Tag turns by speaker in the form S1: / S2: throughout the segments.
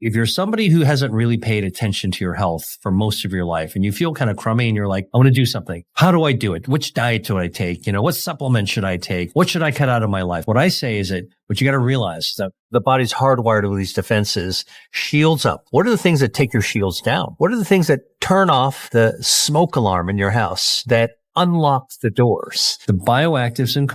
S1: If you're somebody who hasn't really paid attention to your health for most of your life and you feel kind of crummy and you're like, I want to do something. How do I do it? Which diet do I take? What supplement should I take? What should I cut out of my life? What I say is that what you got to realize that the body's hardwired with these defenses, shields up. What are the things that take your shields down? What are the things that turn off the smoke alarm in your house, that unlock the doors? The bioactives and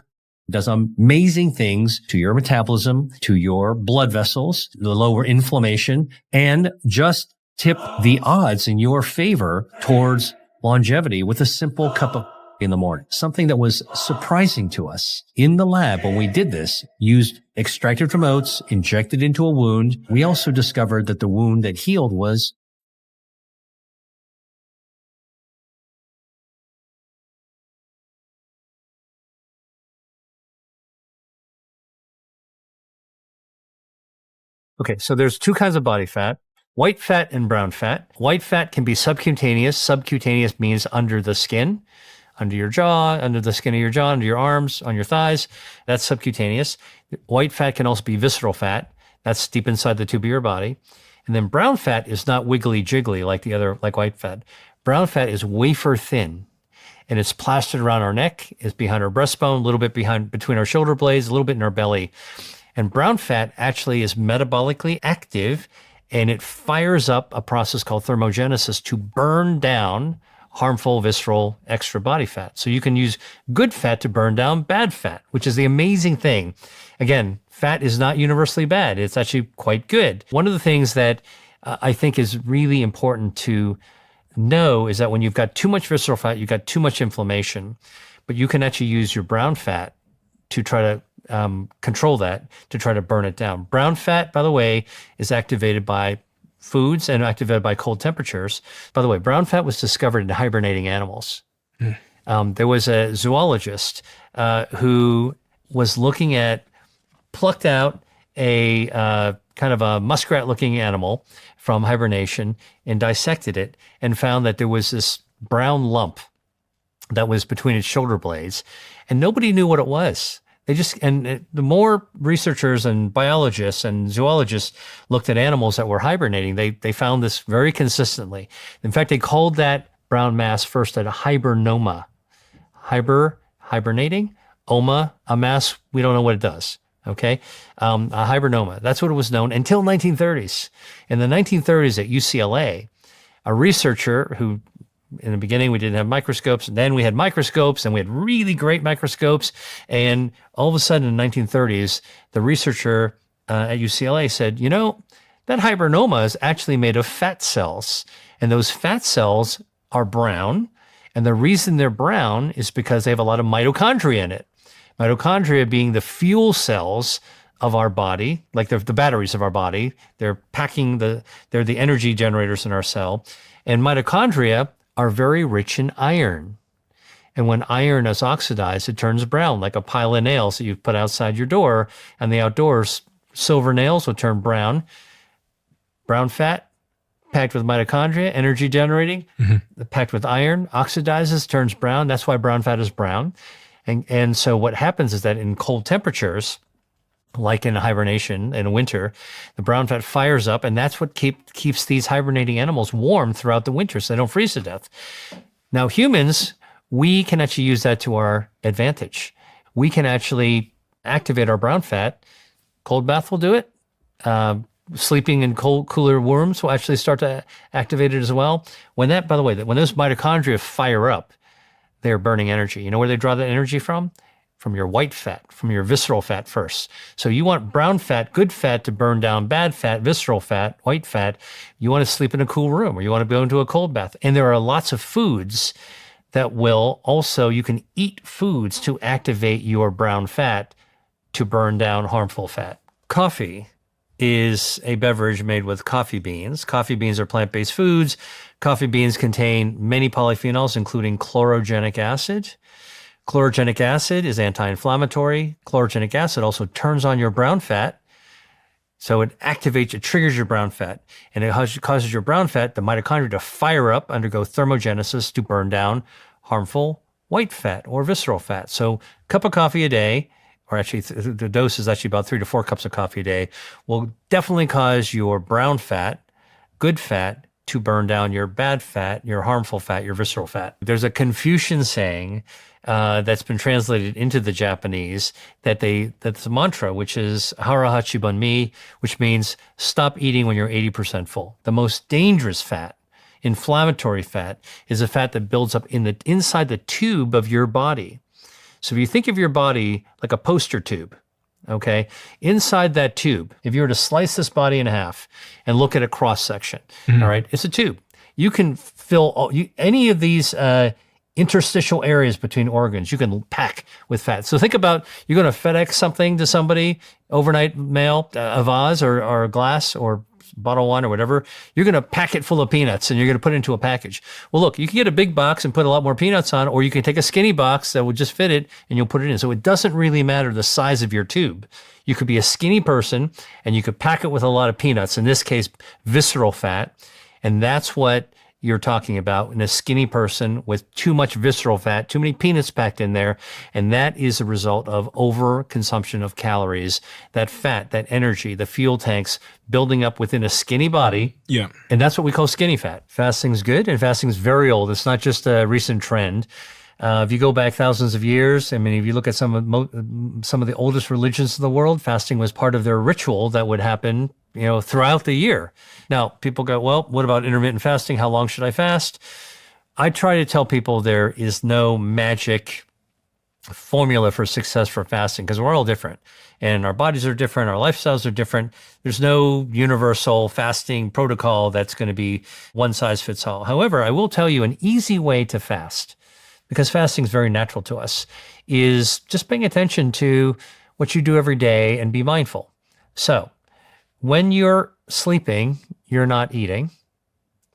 S1: does amazing things to your metabolism, to your blood vessels, the lower inflammation, and just tip the odds in your favor towards longevity with a simple cup of in the morning. Something that was surprising to us in the lab when we did this, used extracted from oats, injected into a wound. We also discovered that the wound that healed was okay, so there's two kinds of body fat, white fat and brown fat. White fat can be subcutaneous. Subcutaneous means under the skin, under your jaw, under the skin of your jaw, under your arms, on your thighs. That's subcutaneous. White fat can also be visceral fat. That's deep inside the tube of your body. And then brown fat is not wiggly jiggly like white fat. Brown fat is wafer thin. And it's plastered around our neck, it's behind our breastbone, a little bit between our shoulder blades, a little bit in our belly. And brown fat actually is metabolically active, and it fires up a process called thermogenesis to burn down harmful visceral extra body fat. So you can use good fat to burn down bad fat, which is the amazing thing. Again, fat is not universally bad. It's actually quite good. One of the things that I think is really important to know is that when you've got too much visceral fat, you've got too much inflammation, but you can actually use your brown fat to try to control that, to try to burn it down. Brown fat, by the way, is activated by foods and activated by cold temperatures. By the way, brown fat was discovered in hibernating animals. There was a zoologist who was looking at, plucked out a kind of a muskrat-looking animal from hibernation and dissected it and found that there was this brown lump that was between its shoulder blades, and nobody knew what it was. The more researchers and biologists and zoologists looked at animals that were hibernating, they found this very consistently. In fact, they called that brown mass first a hibernoma. Hibernating, oma, a mass, we don't know what it does. Okay. A hibernoma. That's what it was known until 1930s. In the 1930s at UCLA, a researcher who, in the beginning, we didn't have microscopes, and then we had microscopes, and we had really great microscopes. And all of a sudden in the 1930s, the researcher at UCLA said, that hibernoma is actually made of fat cells. And those fat cells are brown. And the reason they're brown is because they have a lot of mitochondria in it. Mitochondria being the fuel cells of our body, like the batteries of our body. They're they're the energy generators in our cell. And mitochondria are very rich in iron. And when iron is oxidized, it turns brown, like a pile of nails that you put outside your door. And the outdoors, silver nails will turn brown. Brown fat, packed with mitochondria, energy generating, packed with iron, oxidizes, turns brown. That's why brown fat is brown. And so what happens is that in cold temperatures, like in hibernation in winter, the brown fat fires up, and that's what keeps these hibernating animals warm throughout the winter so they don't freeze to death. Now, humans, we can actually use that to our advantage. We can actually activate our brown fat. Cold bath will do it. Sleeping in cooler rooms will actually start to activate it as well. By the way, when those mitochondria fire up, they're burning energy. You know where they draw that energy from? From your white fat, from your visceral fat first. So you want brown fat, good fat to burn down bad fat, visceral fat, white fat. You want to sleep in a cool room or you want to go into a cold bath. And there are lots of foods that you can eat foods to activate your brown fat to burn down harmful fat. Coffee is a beverage made with coffee beans. Coffee beans are plant-based foods. Coffee beans contain many polyphenols, including chlorogenic acid. Chlorogenic acid is anti-inflammatory. Chlorogenic acid also turns on your brown fat. So it triggers your brown fat. And it causes your brown fat, the mitochondria, to fire up, undergo thermogenesis to burn down harmful white fat or visceral fat. So a cup of coffee a day, or actually the dose is actually about 3 to 4 cups of coffee a day, will definitely cause your brown fat, good fat, to burn down your bad fat, your harmful fat, your visceral fat. There's a Confucian saying that's been translated into the Japanese that's a mantra, which is hara hachi bun mi, which means stop eating when you're 80% full. The most dangerous fat, inflammatory fat, is a fat that builds up inside the tube of your body. So if you think of your body like a poster tube, okay, inside that tube, if you were to slice this body in half and look at a cross section, all right, it's a tube. You can fill any of these interstitial areas between organs, you can pack with fat. So think about, you're going to FedEx something to somebody, overnight mail, a vase or a glass or bottle of wine or whatever, you're going to pack it full of peanuts and you're going to put it into a package. Well, look, you can get a big box and put a lot more peanuts on, or you can take a skinny box that would just fit it and you'll put it in. So it doesn't really matter the size of your tube. You could be a skinny person and you could pack it with a lot of peanuts, in this case, visceral fat. And that's what you're talking about in a skinny person with too much visceral fat, too many peanuts packed in there. And that is a result of overconsumption of calories, that fat, that energy, the fuel tanks building up within a skinny body. Yeah. And that's what we call skinny fat. Fasting's good, and fasting's very old. It's not just a recent trend. If you go back thousands of years, I mean, if you look at some of the oldest religions in the world, fasting was part of their ritual that would happen, throughout the year. Now, people go, well, what about intermittent fasting? How long should I fast? I try to tell people there is no magic formula for success for fasting, because we're all different and our bodies are different. Our lifestyles are different. There's no universal fasting protocol that's going to be one size fits all. However, I will tell you an easy way to fast, because fasting is very natural to us, is just paying attention to what you do every day and be mindful. So when you're sleeping, you're not eating.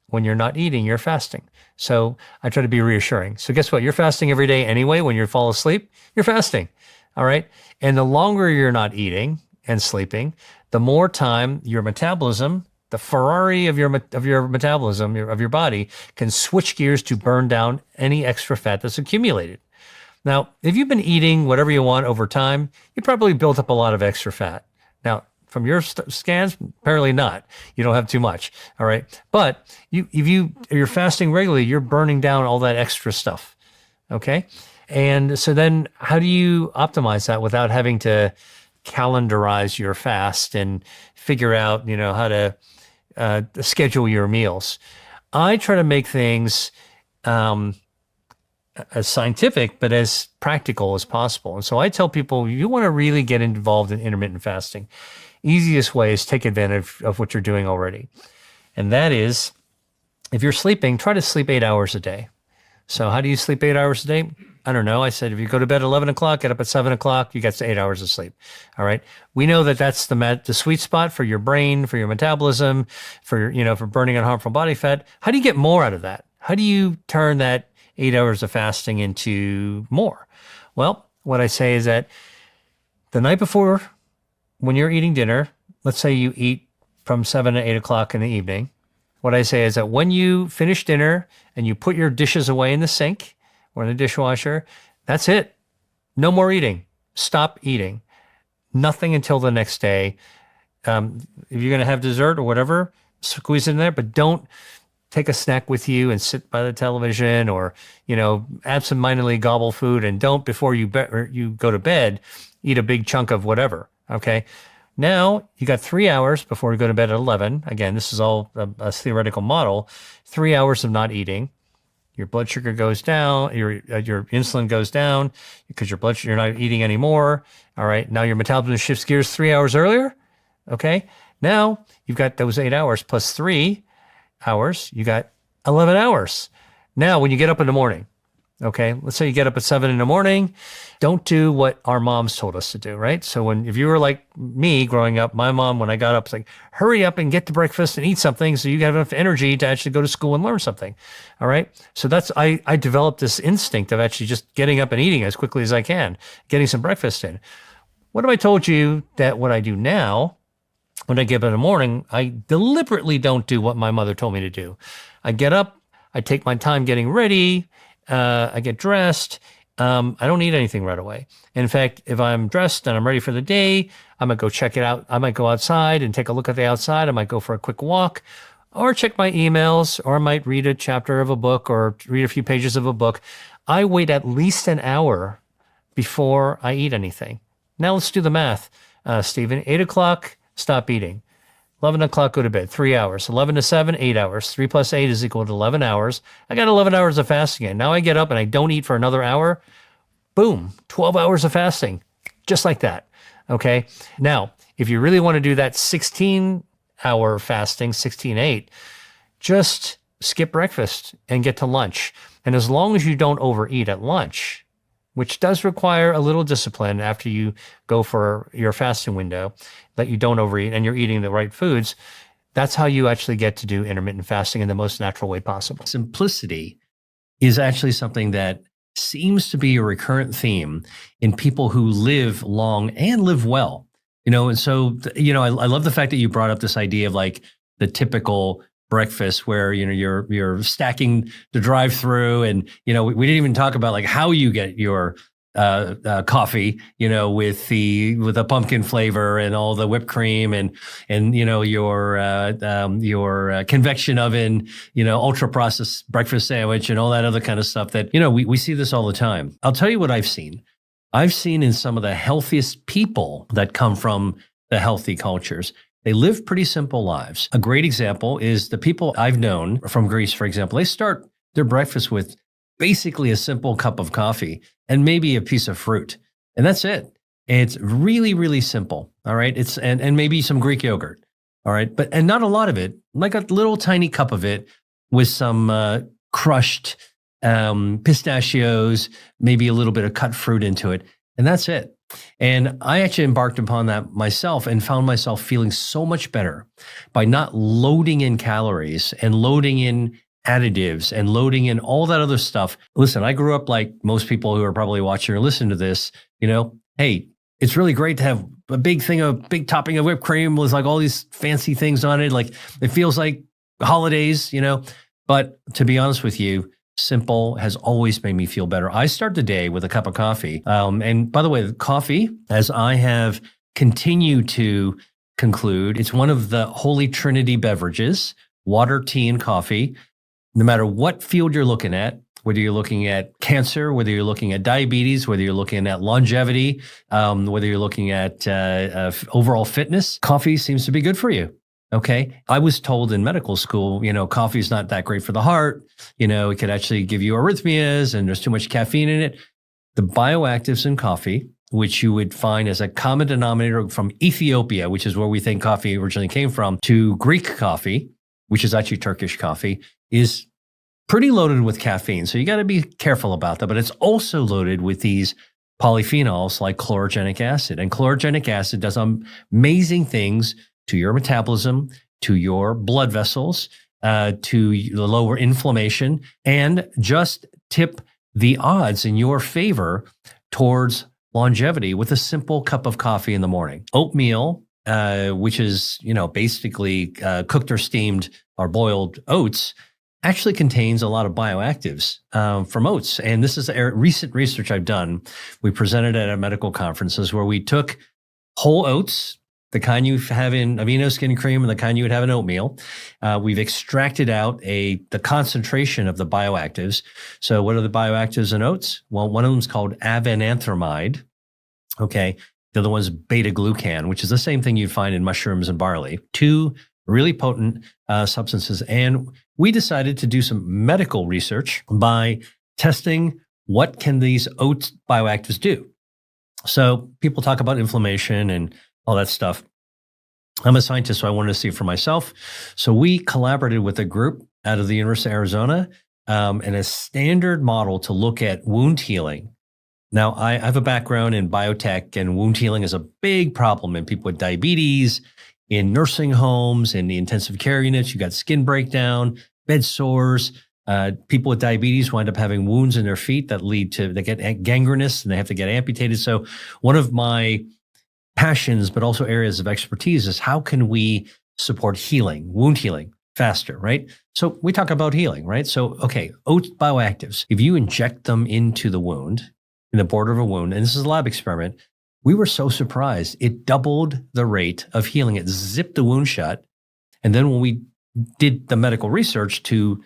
S1: When you're not eating, you're fasting. So I try to be reassuring. So guess what? You're fasting every day anyway. When you fall asleep, you're fasting. All right. And the longer you're not eating and sleeping, the more time your metabolism, the Ferrari of your metabolism, of your body, can switch gears to burn down any extra fat that's accumulated. Now, if you've been eating whatever you want over time, you probably built up a lot of extra fat. Now, from your scans, apparently not. You don't have too much, all right? But if you're fasting regularly, you're burning down all that extra stuff, okay? And so then how do you optimize that without having to calendarize your fast and figure out, how to schedule your meals? I try to make things as scientific, but as practical as possible. And so I tell people, you want to really get involved in intermittent fasting. Easiest way is take advantage of what you're doing already. And that is, if you're sleeping, try to sleep 8 hours a day. So how do you sleep 8 hours a day? I don't know. I said, if you go to bed at 11 o'clock, get up at 7 o'clock, you get 8 hours of sleep. All right. We know that that's the sweet spot for your brain, for your metabolism, for burning unharmful body fat. How do you get more out of that? How do you turn that 8 hours of fasting into more? Well, what I say is that the night before, when you're eating dinner, let's say you eat from 7 to 8 o'clock in the evening, what I say is that when you finish dinner and you put your dishes away in the sink or in the dishwasher, that's it. No more eating. Stop eating. Nothing until the next day. If you're going to have dessert or whatever, squeeze it in there, but don't take a snack with you and sit by the television or, absentmindedly gobble food, and don't, before you go to bed, eat a big chunk of whatever. Okay. Now you got 3 hours before you go to bed at 11. Again, this is all a theoretical model. 3 hours of not eating. Your blood sugar goes down. Your insulin goes down because you're not eating anymore. All right. Now your metabolism shifts gears 3 hours earlier. Okay. Now you've got those 8 hours plus 3 hours. You got 11 hours. Now, when you get up in the morning, okay, let's say you get up at 7 in the morning, don't do what our moms told us to do, right? So if you were like me growing up, my mom, when I got up, was like, hurry up and get to breakfast and eat something so you have enough energy to actually go to school and learn something. All right. So I developed this instinct of actually just getting up and eating as quickly as I can, getting some breakfast in. What if I told you that what I do now, when I get up in the morning, I deliberately don't do what my mother told me to do. I get up, I take my time getting ready, I get dressed, I don't eat anything right away. In fact, if I'm dressed and I'm ready for the day, I might go check it out. I might go outside and take a look at the outside. I might go for a quick walk or check my emails, or I might read a chapter of a book or read a few pages of a book. I wait at least an hour before I eat anything. Now let's do the math, Stephen. 8 o'clock, stop eating. 11 o'clock, go to bed, 3 hours. 11 to 7, 8 hours. 3 plus 8 is equal to 11 hours. I got 11 hours of fasting in. Now I get up and I don't eat for another hour. Boom, 12 hours of fasting, just like that. Okay. Now, if you really want to do that 16-hour fasting, 16-8, just skip breakfast and get to lunch. And as long as you don't overeat at lunch, which does require a little discipline after you go for your fasting window, that you don't overeat and you're eating the right foods, that's how you actually get to do intermittent fasting in the most natural way possible. Simplicity is actually something that seems to be a recurrent theme in people who live long and live well. And so, I love the fact that you brought up this idea of like the typical breakfast where, you're stacking the drive-through, and, we didn't even talk about like how you get your coffee, with a pumpkin flavor and all the whipped cream and your convection oven, ultra processed breakfast sandwich and all that other kind of stuff that, we see this all the time. I'll tell you what I've seen. I've seen in some of the healthiest people that come from the healthy cultures, they live pretty simple lives. A great example is the people I've known from Greece, for example. They start their breakfast with basically a simple cup of coffee and maybe a piece of fruit. And that's it. It's really, really simple. All right. And maybe some Greek yogurt. All right. And not a lot of it, like a little tiny cup of it with some crushed pistachios, maybe a little bit of cut fruit into it. And that's it. And I actually embarked upon that myself and found myself feeling so much better by not loading in calories and loading in additives and loading in all that other stuff. Listen, I grew up like most people who are probably watching or listening to this, hey, it's really great to have a big topping of whipped cream with like all these fancy things on it. Like it feels like holidays, but to be honest with you, simple has always made me feel better. I start the day with a cup of coffee. And by the way, the coffee, as I have continued to conclude, it's one of the holy trinity beverages: water, tea, and coffee. No matter what field you're looking at, whether you're looking at cancer, whether you're looking at diabetes, whether you're looking at longevity, whether you're looking at overall fitness, coffee seems to be good for you. Okay. I was told in medical school, coffee is not that great for the heart. It could actually give you arrhythmias and there's too much caffeine in it. The bioactives in coffee, which you would find as a common denominator from Ethiopia, which is where we think coffee originally came from, to Greek coffee, which is actually Turkish coffee, is pretty loaded with caffeine. So you got to be careful about that. But it's also loaded with these polyphenols like chlorogenic acid. And chlorogenic acid does amazing things to your metabolism, to your blood vessels, to the lower inflammation, and just tip the odds in your favor towards longevity with a simple cup of coffee in the morning. Oatmeal, which is, basically cooked or steamed or boiled oats, actually contains a lot of bioactives from oats. And this is recent research I've done. We presented at medical conferences where we took whole oats, the kind you have in Aveeno skin cream and the kind you would have in oatmeal. We've extracted out the concentration of the bioactives. So what are the bioactives in oats? Well, one of them is called avenanthromide. Okay. The other one is beta-glucan, which is the same thing you'd find in mushrooms and barley. Two really potent substances. And we decided to do some medical research by testing what can these oat bioactives do. So people talk about inflammation and all that stuff. I'm a scientist, so I wanted to see it for myself. So we collaborated with a group out of the University of Arizona and a standard model to look at wound healing. Now, I have a background in biotech, and wound healing is a big problem in people with diabetes, in nursing homes, in the intensive care units. You got skin breakdown, bed sores. People with diabetes wind up having wounds in their feet that get gangrenous and they have to get amputated. So one of my passions, but also areas of expertise, is how can we support healing, wound healing faster, right? So we talk about healing, right? So, okay, oat bioactives, if you inject them into the wound, in the border of a wound, and this is a lab experiment, we were so surprised. It doubled the rate of healing. It zipped the wound shut. And then when we did the medical research to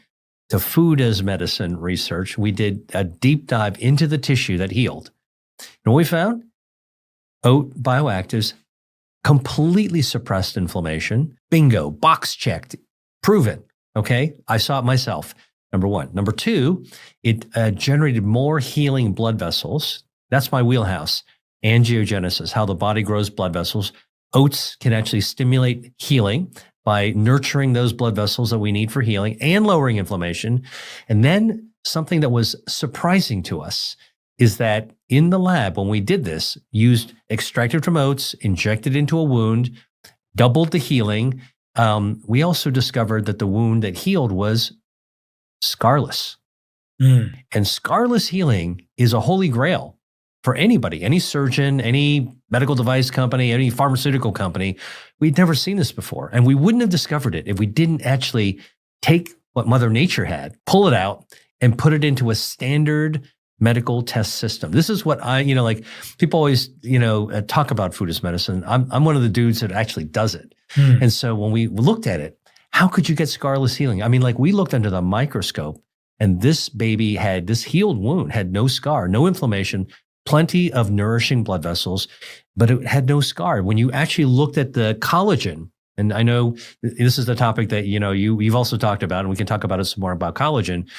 S1: food as medicine research, we did a deep dive into the tissue that healed. And what we found? Oat bioactives completely suppressed inflammation. Bingo, box checked, proven. Okay, I saw it myself. Number one. Number two, it generated more healing blood vessels. That's my wheelhouse. Angiogenesis, how the body grows blood vessels. Oats can actually stimulate healing by nurturing those blood vessels that we need for healing and lowering inflammation. And then something that was surprising to us is that in the lab, when we did this, used extracted from oats, injected into a wound, doubled the healing. We also discovered that the wound that healed was scarless. And scarless healing is a holy grail for anybody, any surgeon, any medical device company, any pharmaceutical company. We'd never seen this before. And we wouldn't have discovered it if we didn't actually take what Mother Nature had, pull it out, and put it into a standard medical test system. This is what like people always, talk about food as medicine. I'm one of the dudes that actually does it. And so when we looked at it, how could you get scarless healing? I mean, like we looked under the microscope and this baby had this healed wound, had no scar, no inflammation, plenty of nourishing blood vessels, but it had no scar. When you actually looked at the collagen, and I know this is the topic that, you've also talked about, and we can talk about it some more about collagen.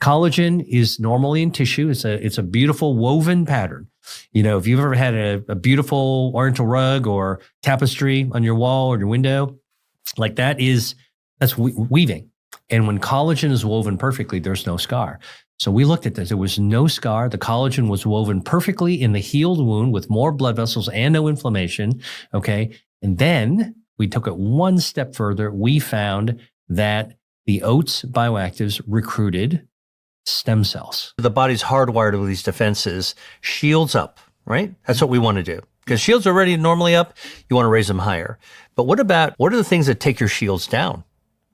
S1: Collagen is normally in tissue. It's a beautiful woven pattern. If you've ever had a beautiful oriental rug or tapestry on your wall or your window, like that's weaving. And when collagen is woven perfectly, there's no scar. So we looked at this. There was no scar. The collagen was woven perfectly in the healed wound with more blood vessels and no inflammation. Okay. And then we took it one step further. We found that the oats bioactives recruited stem cells. The body's hardwired with these defenses, shields up, right? That's what we want to do. Because shields are already normally up. You want to raise them higher. But what are the things that take your shields down,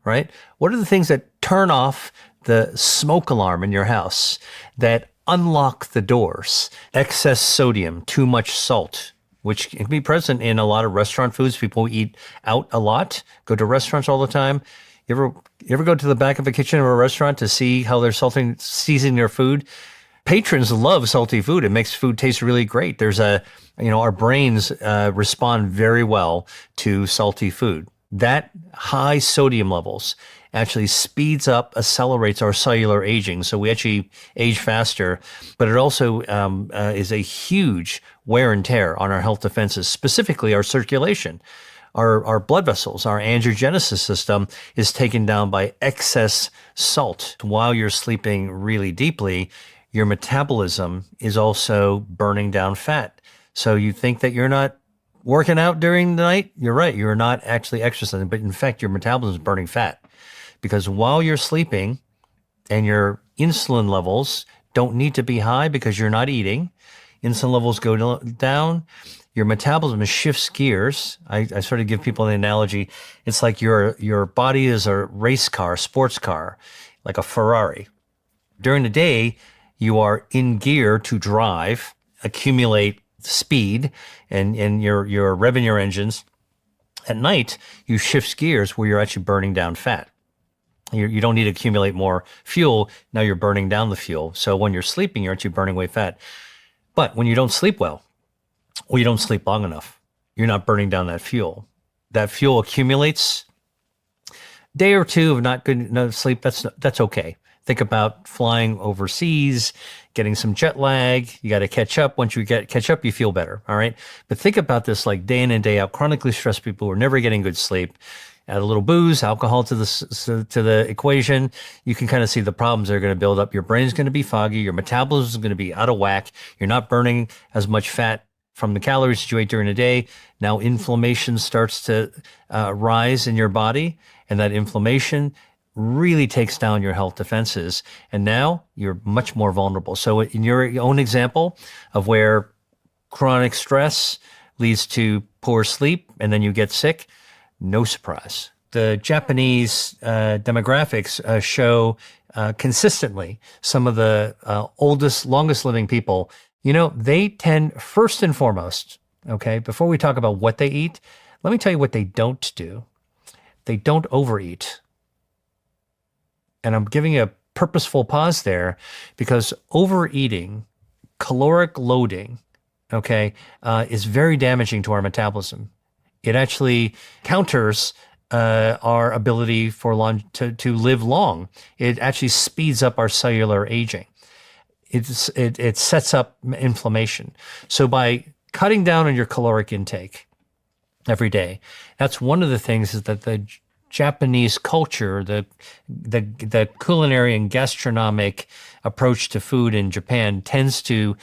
S1: right? What are the things that turn off the smoke alarm in your house, that unlock the doors? Excess sodium, too much salt, which can be present in a lot of restaurant foods. People eat out a lot, go to restaurants all the time. You ever go to the back of a kitchen of a restaurant to see how they're seasoning their food? Patrons love salty food. It makes food taste really great. There's our brains respond very well to salty food. That high sodium levels actually speeds up, accelerates our cellular aging. So we actually age faster, but it also is a huge wear and tear on our health defenses, specifically our circulation. Our blood vessels, our angiogenesis system is taken down by excess salt. While you're sleeping really deeply, your metabolism is also burning down fat. So you think that you're not working out during the night? You're right. You're not actually exercising, but in fact, your metabolism is burning fat. Because while you're sleeping and your insulin levels don't need to be high because you're not eating, insulin levels go down, your metabolism shifts gears. I sort of give people the analogy. It's like your body is a race car, sports car, like a Ferrari. During the day, you are in gear to drive, accumulate speed, and you're revving your engines. At night, you shift gears where you're actually burning down fat. You don't need to accumulate more fuel. Now you're burning down the fuel. So when you're sleeping, you're actually burning away fat. But when you don't sleep well, or you don't sleep long enough, you're not burning down that fuel. That fuel accumulates. Day or two of not good enough sleep, that's okay. Think about flying overseas, getting some jet lag. You got to catch up. Once you catch up, you feel better. All right. But think about this like day in and day out. Chronically stressed people who are never getting good sleep. Add a little booze, alcohol to the equation. You can kind of see the problems that are going to build up. Your brain's going to be foggy. Your metabolism is going to be out of whack. You're not burning as much fat from the calories that you ate during the day. Now inflammation starts to rise in your body, and that inflammation really takes down your health defenses. And now you're much more vulnerable. So in your own example of where chronic stress leads to poor sleep and then you get sick, no surprise. The Japanese demographics show consistently some of the oldest, longest living people They tend, first and foremost, okay, before we talk about what they eat, let me tell you what they don't do. They don't overeat. And I'm giving you a purposeful pause there because overeating, caloric loading, okay, is very damaging to our metabolism. It actually counters our ability to live long. It actually speeds up our cellular aging. It sets up inflammation. So by cutting down on your caloric intake every day, that's one of the things is that the Japanese culture, the culinary and gastronomic approach to food in Japan tends to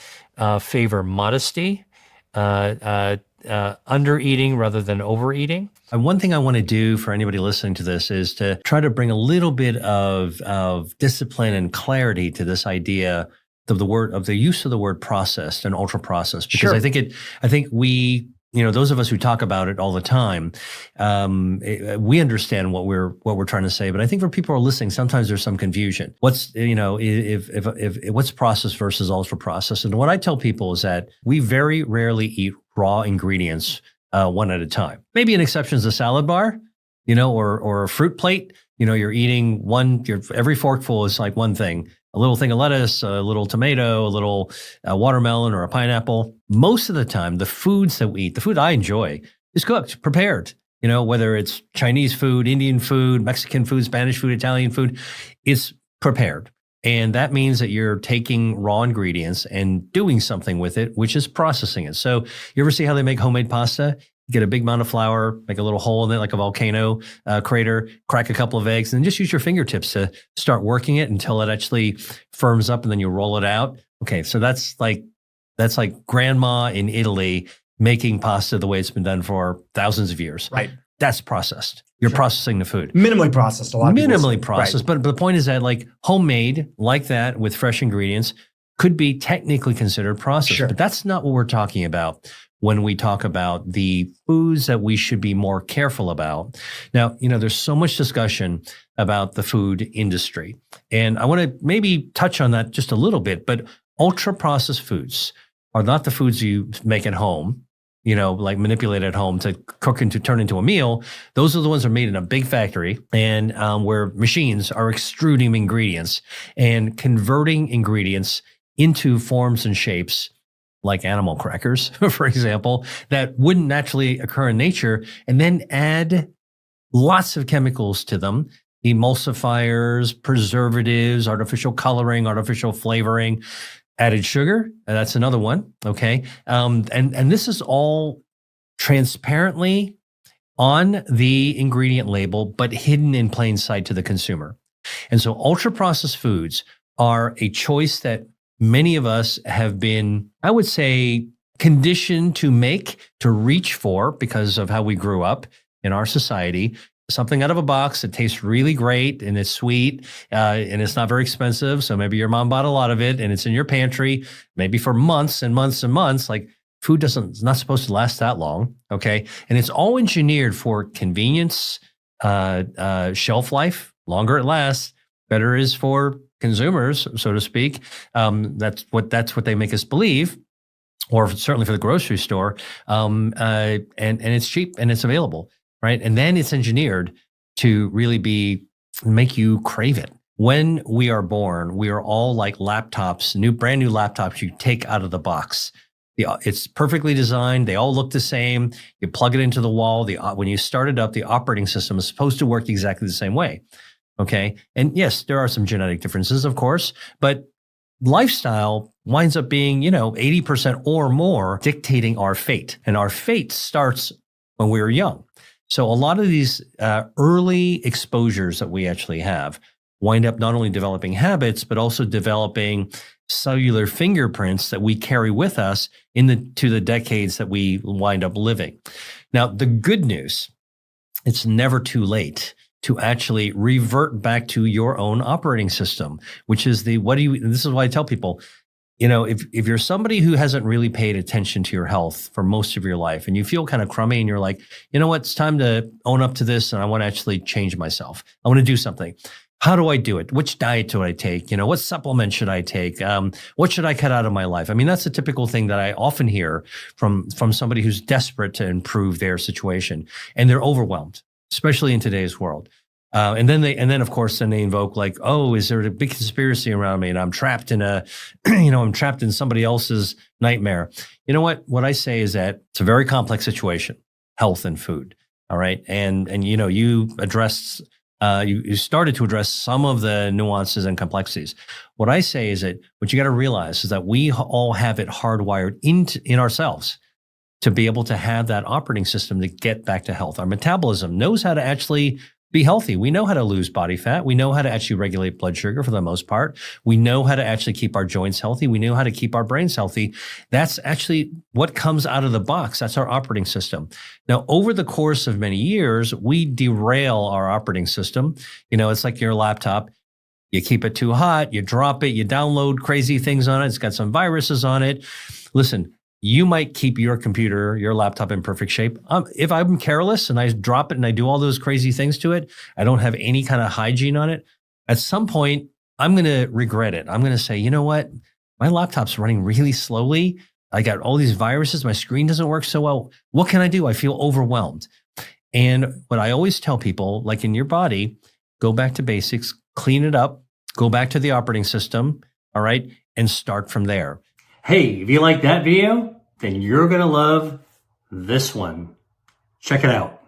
S1: favor modesty, under-eating rather than overeating. And one thing I want to do for anybody listening to this is to try to bring a little bit of discipline and clarity to this idea of the use of the word processed and ultra processed, because
S2: Sure.
S1: I think we, those of us who talk about it all the time, we understand what we're trying to say. But I think for people who are listening, sometimes there's some confusion. What's what's processed versus ultra processed? And what I tell people is that we very rarely eat raw ingredients one at a time. Maybe an exception is a salad bar, or a fruit plate. You're eating every forkful is like one thing. A little thing of lettuce, a little tomato, a little watermelon or a pineapple. Most of the time, the foods that we eat, the food I enjoy, is cooked, prepared. Whether it's Chinese food, Indian food, Mexican food, Spanish food, Italian food, it's prepared. And that means that you're taking raw ingredients and doing something with it, which is processing it. So you ever see how they make homemade pasta? Get a big amount of flour, make a little hole in it like a volcano crater, crack a couple of eggs, and then just use your fingertips to start working it until it actually firms up, and then you roll it out. Okay, so that's like grandma in Italy making pasta the way it's been done for thousands of years.
S2: Right.
S1: That's processed. You're processing the food.
S2: Minimally processed. A lot of people say.
S1: Minimally processed. Right. But the point is that like homemade like that with fresh ingredients could be technically considered processed.
S2: Sure.
S1: But that's not what we're talking about when we talk about the foods that we should be more careful about. Now, there's so much discussion about the food industry. And I want to maybe touch on that just a little bit, but ultra processed foods are not the foods you make at home, like manipulate at home to cook and to turn into a meal. Those are the ones that are made in a big factory and where machines are extruding ingredients and converting ingredients into forms and shapes like animal crackers, for example, that wouldn't naturally occur in nature, and then add lots of chemicals to them, emulsifiers, preservatives, artificial coloring, artificial flavoring, added sugar. That's another one. Okay. And this is all transparently on the ingredient label, but hidden in plain sight to the consumer. And so ultra processed foods are a choice that many of us have been, I would say, conditioned to reach for because of how we grew up in our society. Something out of a box that tastes really great and it's sweet and it's not very expensive. So maybe your mom bought a lot of it and it's in your pantry, maybe for months and months and months. Like food it's not supposed to last that long. Okay. And it's all engineered for convenience, shelf life, longer it lasts, better is for consumers, so to speak. That's what they make us believe, or certainly for the grocery store. And it's cheap and it's available, right? And then it's engineered to really make you crave it. When we are born, we are all like laptops, brand new laptops you take out of the box. It's perfectly designed. They all look the same. You plug it into the wall. When you start it up, the operating system is supposed to work exactly the same way. Okay. And yes, there are some genetic differences, of course, but lifestyle winds up being, 80% or more dictating our fate. And our fate starts when we were young. So a lot of these early exposures that we actually have wind up not only developing habits, but also developing cellular fingerprints that we carry with us to the decades that we wind up living. Now, the good news, it's never too late to actually revert back to your own operating system, which is this is why I tell people, if you're somebody who hasn't really paid attention to your health for most of your life and you feel kind of crummy and you're like, you know what, it's time to own up to this and I want to actually change myself. I want to do something. How do I do it? Which diet do I take? What supplement should I take? What should I cut out of my life? I mean, that's a typical thing that I often hear from somebody who's desperate to improve their situation and they're overwhelmed, especially in today's world. And then of course, they invoke like, oh, is there a big conspiracy around me and I'm trapped in I'm trapped in somebody else's nightmare. You know what? What I say is that it's a very complex situation, health and food. All right. And you addressed, you started to address some of the nuances and complexities. What I say is that what you got to realize is that we all have it hardwired in ourselves to be able to have that operating system to get back to health. Our metabolism knows how to actually be healthy. We know how to lose body fat. We know how to actually regulate blood sugar for the most part. We know how to actually keep our joints healthy. We know how to keep our brains healthy. That's actually what comes out of the box. That's our operating system. Now, over the course of many years, we derail our operating system. It's like your laptop. You keep it too hot, you drop it, you download crazy things on it. It's got some viruses on it. Listen, you might keep your computer, your laptop in perfect shape. If I'm careless and I drop it and I do all those crazy things to it, I don't have any kind of hygiene on it. At some point, I'm going to regret it. I'm going to say, you know what? My laptop's running really slowly. I got all these viruses. My screen doesn't work so well. What can I do? I feel overwhelmed. And what I always tell people, like in your body, go back to basics, clean it up, go back to the operating system, all right, and start from there. Hey, if you like that video, then you're going to love this one. Check it out.